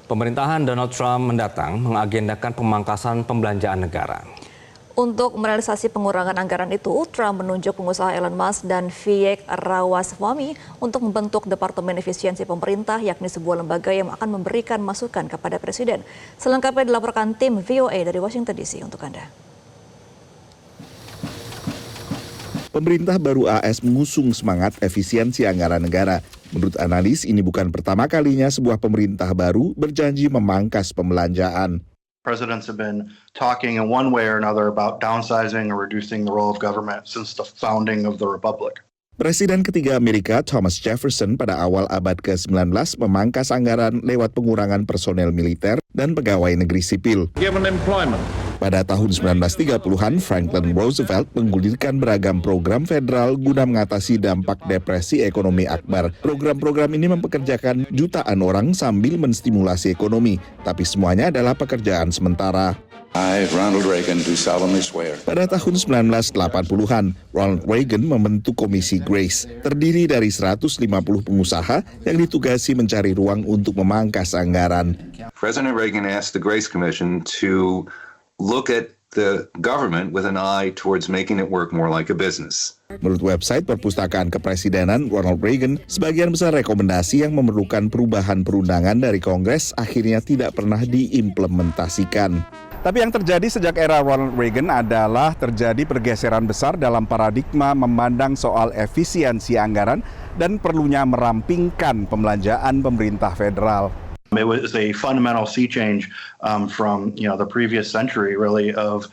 Pemerintahan Donald Trump mendatang mengagendakan pemangkasan pembelanjaan negara. Untuk merealisasi pengurangan anggaran itu, Trump menunjuk pengusaha Elon Musk dan Vivek Ramaswamy untuk membentuk Departemen Efisiensi Pemerintah, yakni sebuah lembaga yang akan memberikan masukan kepada Presiden. Selengkapnya dilaporkan tim VOA dari Washington DC untuk Anda. Pemerintah baru AS mengusung semangat efisiensi anggaran negara. Menurut analis, ini bukan pertama kalinya sebuah pemerintah baru berjanji memangkas pembelanjaan. Presidents have been talking in one way or another about downsizing or reducing the role of government since the founding of the republic. Presiden ketiga Amerika Thomas Jefferson pada awal abad ke-19 memangkas anggaran lewat pengurangan personel militer dan pegawai negeri sipil. Pada tahun 1930-an, Franklin Roosevelt menggulirkan beragam program federal guna mengatasi dampak depresi ekonomi akbar. Program-program ini mempekerjakan jutaan orang sambil menstimulasi ekonomi, tapi semuanya adalah pekerjaan sementara. I, Ronald Reagan, do solemnly swear. Pada tahun 1980-an, Ronald Reagan membentuk Komisi Grace, terdiri dari 150 pengusaha yang ditugasi mencari ruang untuk memangkas anggaran. President Reagan asked the Grace Commission to look at the government with an eye towards making it work more like a business. Menurut website Perpustakaan Kepresidenan Ronald Reagan, sebagian besar rekomendasi yang memerlukan perubahan perundangan dari Kongres akhirnya tidak pernah diimplementasikan. Tapi yang terjadi sejak era Ronald Reagan adalah terjadi pergeseran besar dalam paradigma memandang soal efisiensi anggaran dan perlunya merampingkan pembelanjaan pemerintah federal. It was a fundamental sea change from the previous century, really, of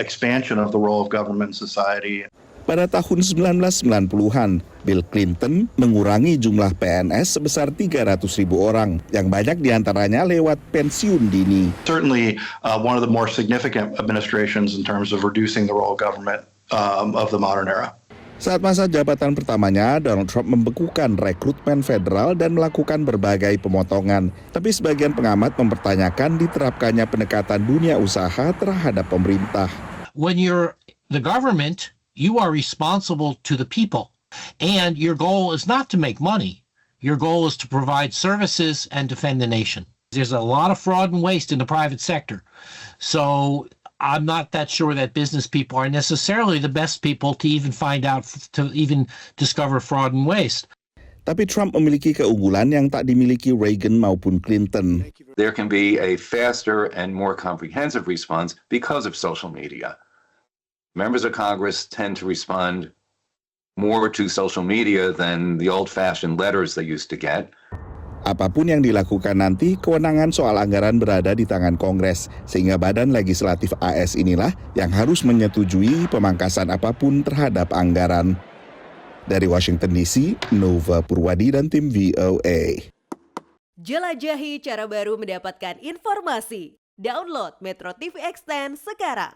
expansion of the role of government in society. Pada tahun 1990-an, Bill Clinton mengurangi jumlah PNS sebesar 300.000 orang, yang banyak diantaranya lewat pensiun dini. Certainly, one of the more significant administrations in terms of reducing the role of government of the modern era. Saat masa jabatan pertamanya, Donald Trump membekukan rekrutmen federal dan melakukan berbagai pemotongan. Tapi sebagian pengamat mempertanyakan diterapkannya pendekatan dunia usaha terhadap pemerintah. When you're the government, you are responsible to the people. And your goal is not to make money. Your goal is to provide services and defend the nation. There's a lot of fraud and waste in the private sector. So I'm not that sure that business people are necessarily the best people to even find out, to even discover fraud and waste. Tapi Trump memiliki keunggulan yang tak dimiliki Reagan maupun Clinton. There can be a faster and more comprehensive response because of social media. Members of Congress tend to respond more to social media than the old-fashioned letters they used to get. Apapun yang dilakukan nanti, kewenangan soal anggaran berada di tangan Kongres, sehingga Badan Legislatif AS inilah yang harus menyetujui pemangkasan apapun terhadap anggaran. Dari Washington DC, Nova Purwadi dan tim VOA. Jelajahi cara baru mendapatkan informasi. Download Metro TV Extend sekarang.